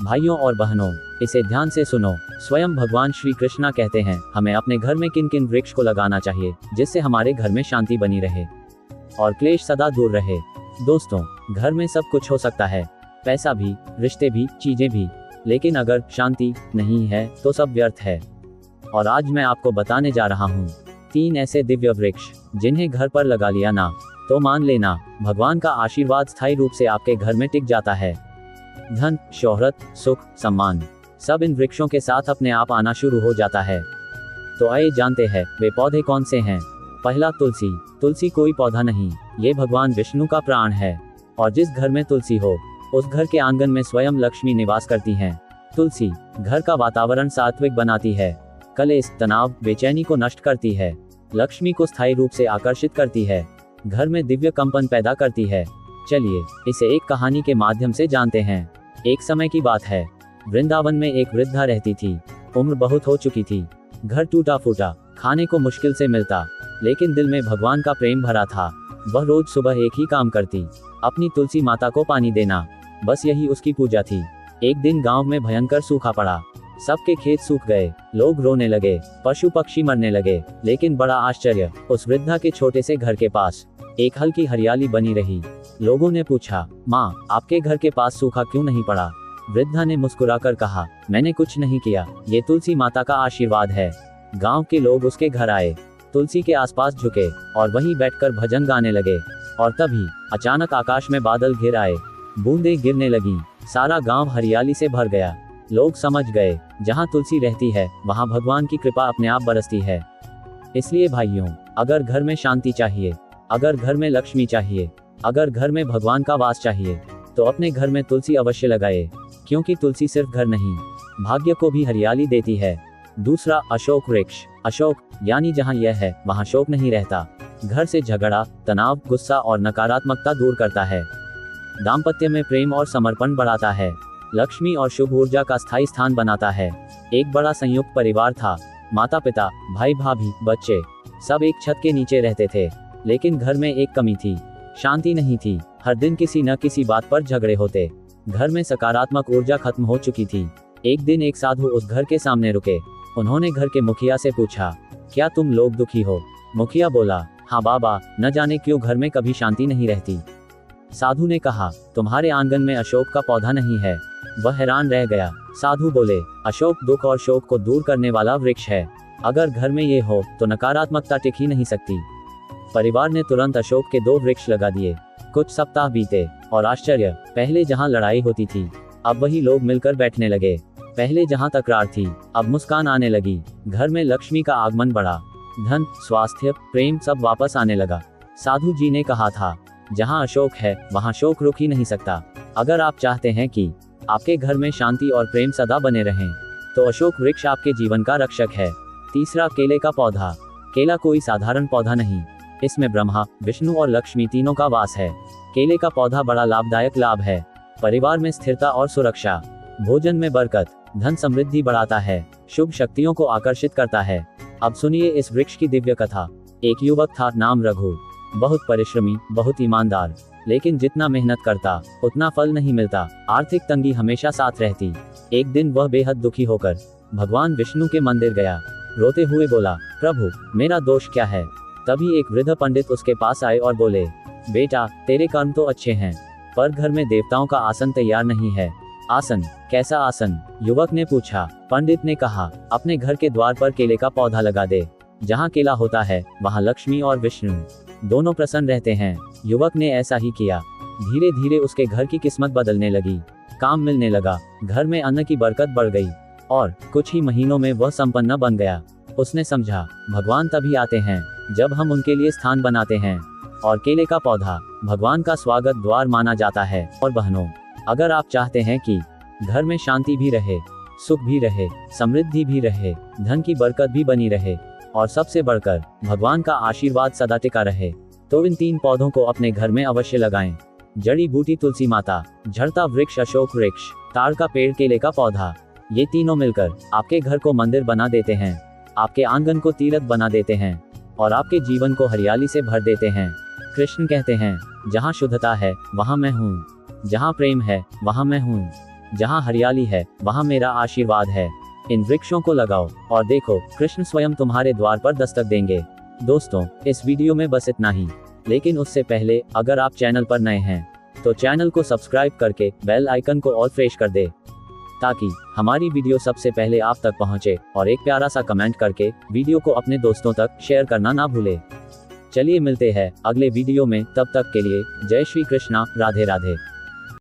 भाइयों और बहनों, इसे ध्यान से सुनो। स्वयं भगवान श्री कृष्णा कहते हैं हमें अपने घर में किन किन वृक्ष को लगाना चाहिए जिससे हमारे घर में शांति बनी रहे और क्लेश सदा दूर रहे। दोस्तों, घर में सब कुछ हो सकता है, पैसा भी, रिश्ते भी, चीजें भी, लेकिन अगर शांति नहीं है तो सब व्यर्थ है। और आज मैं आपको बताने जा रहा हूँ 3 ऐसे दिव्य वृक्ष जिन्हें घर पर लगा लिया ना तो मान लेना भगवान का आशीर्वाद स्थायी रूप से आपके घर में टिक जाता है। धन, शोहरत, सुख, सम्मान सब इन वृक्षों के साथ अपने आप आना शुरू हो जाता है। तो आइए जानते हैं वे पौधे कौन से हैं। पहला, तुलसी। तुलसी कोई पौधा नहीं, ये भगवान विष्णु का प्राण है और जिस घर में तुलसी हो उस घर के आंगन में स्वयं लक्ष्मी निवास करती हैं। तुलसी घर का वातावरण सात्विक बनाती है, कलेश, तनाव, बेचैनी को नष्ट करती है, लक्ष्मी को स्थायी रूप से आकर्षित करती है, घर में दिव्य कंपन पैदा करती है। चलिए इसे एक कहानी के माध्यम से जानते हैं। एक समय की बात है, वृंदावन में एक वृद्धा रहती थी। उम्र बहुत हो चुकी थी, घर टूटा फूटा, खाने को मुश्किल से मिलता, लेकिन दिल में भगवान का प्रेम भरा था। वह रोज सुबह एक ही काम करती, अपनी तुलसी माता को पानी देना, बस यही उसकी पूजा थी। एक दिन गांव में भयंकर सूखा पड़ा, सबके खेत सूख गए, लोग रोने लगे, पशु पक्षी मरने लगे, लेकिन बड़ा आश्चर्य, उस वृद्धा के छोटे से घर के पास एक हल्की हरियाली बनी रही। लोगों ने पूछा, माँ, आपके घर के पास सूखा क्यों नहीं पड़ा? वृद्धा ने मुस्कुराकर कहा, मैंने कुछ नहीं किया, ये तुलसी माता का आशीर्वाद है। गांव के लोग उसके घर आए, तुलसी के आसपास झुके और वहीं बैठकर भजन गाने लगे। और तभी अचानक आकाश में बादल घिर आए, बूंदें गिरने लगीं, सारा गांव हरियाली से भर गया। लोग समझ गए, जहां तुलसी रहती है वहां भगवान की कृपा अपने आप बरसती है। इसलिए भाइयों, अगर घर में शांति चाहिए, अगर घर में लक्ष्मी चाहिए, अगर घर में भगवान का वास चाहिए, तो अपने घर में तुलसी अवश्य लगाए, क्योंकि तुलसी सिर्फ घर नहीं, भाग्य को भी हरियाली देती है। दूसरा, अशोक वृक्ष। अशोक यानी जहां यह है वहां शोक नहीं रहता। घर से झगड़ा, तनाव, गुस्सा और नकारात्मकता दूर करता है। दाम्पत्य में प्रेम और समर्पण बढ़ाता है, लक्ष्मी और शुभ ऊर्जा का स्थायी स्थान बनाता है। एक बड़ा संयुक्त परिवार था, माता पिता, भाई भाभी, बच्चे, सब एक छत के नीचे रहते थे। लेकिन घर में एक कमी थी, शांति नहीं थी। हर दिन किसी न किसी बात पर झगड़े होते, घर में सकारात्मक ऊर्जा खत्म हो चुकी थी। एक दिन एक साधु उस घर के सामने रुके। उन्होंने घर के मुखिया से पूछा, क्या तुम लोग दुखी हो? मुखिया बोला, हाँ बाबा, न जाने क्यों घर में कभी शांति नहीं रहती। साधु ने कहा, तुम्हारे आंगन में अशोक का पौधा नहीं है। वह हैरान रह गया। साधु बोले, अशोक दुख और शोक को दूर करने वाला वृक्ष है, अगर घर में ये हो तो नकारात्मकता टिक ही नहीं सकती। परिवार ने तुरंत अशोक के 2 वृक्ष लगा दिए। कुछ सप्ताह बीते और आश्चर्य, पहले जहां लड़ाई होती थी अब वही लोग मिलकर बैठने लगे। पहले जहां तकरार थी अब मुस्कान आने लगी। घर में लक्ष्मी का आगमन बढ़ा, धन, स्वास्थ्य, प्रेम सब वापस आने लगा। साधु जी ने कहा था, जहां अशोक है वहां शोक रुक ही नहीं सकता। अगर आप चाहते हैं कि आपके घर में शांति और प्रेम सदा बने रहें तो अशोक वृक्ष आपके जीवन का रक्षक है। तीसरा, केले का पौधा। केला कोई साधारण पौधा नहीं, इसमें ब्रह्मा, विष्णु और लक्ष्मी तीनों का वास है। केले का पौधा बड़ा लाभदायक लाभ है, परिवार में स्थिरता और सुरक्षा, भोजन में बरकत, धन समृद्धि बढ़ाता है, शुभ शक्तियों को आकर्षित करता है। अब सुनिए इस वृक्ष की दिव्य कथा। एक युवक था, नाम रघु, बहुत परिश्रमी, बहुत ईमानदार, लेकिन जितना मेहनत करता उतना फल नहीं मिलता। आर्थिक तंगी हमेशा साथ रहती। एक दिन वह बेहद दुखी होकर भगवान विष्णु के मंदिर गया। रोते हुए बोला, प्रभु, मेरा दोष क्या है? तभी एक वृद्ध पंडित उसके पास आए और बोले, बेटा, तेरे कर्म तो अच्छे हैं, पर घर में देवताओं का आसन तैयार नहीं है। आसन? कैसा आसन? युवक ने पूछा। पंडित ने कहा, अपने घर के द्वार पर केले का पौधा लगा दे। जहाँ केला होता है वहाँ लक्ष्मी और विष्णु दोनों प्रसन्न रहते हैं। युवक ने ऐसा ही किया। धीरे धीरे उसके घर की किस्मत बदलने लगी, काम मिलने लगा, घर में अन्न की बरकत बढ़ गई और कुछ ही महीनों में वह संपन्न बन गया। उसने समझा, भगवान तभी आते हैं जब हम उनके लिए स्थान बनाते हैं, और केले का पौधा भगवान का स्वागत द्वार माना जाता है। और बहनों, अगर आप चाहते हैं कि घर में शांति भी रहे, सुख भी रहे, समृद्धि भी रहे, धन की बरकत भी बनी रहे और सबसे बढ़कर भगवान का आशीर्वाद सदा टिका रहे, तो इन 3 पौधों को अपने घर में अवश्य लगाएं। जड़ी बूटी तुलसी माता, झड़ता वृक्ष अशोक वृक्ष, ताड़ का पेड़ केले का पौधा, ये तीनों मिलकर आपके घर को मंदिर बना देते हैं, आपके आंगन को तीर्थ बना देते हैं और आपके जीवन को हरियाली से भर देते हैं। कृष्ण कहते हैं, जहाँ शुद्धता है वहाँ मैं हूँ, जहाँ प्रेम है वहाँ मैं हूँ। जहाँ हरियाली है वहाँ मेरा आशीर्वाद है। इन वृक्षों को लगाओ और देखो, कृष्ण स्वयं तुम्हारे द्वार पर दस्तक देंगे। दोस्तों, इस वीडियो में बस इतना ही, लेकिन उससे पहले अगर आप चैनल पर नए हैं तो चैनल को सब्सक्राइब करके बेल आइकन को ऑल फ्रेश कर दे, ताकि हमारी वीडियो सबसे पहले आप तक पहुंचे। और एक प्यारा सा कमेंट करके वीडियो को अपने दोस्तों तक शेयर करना ना भूले। चलिए मिलते हैं अगले वीडियो में, तब तक के लिए जय श्री कृष्णा, राधे राधे।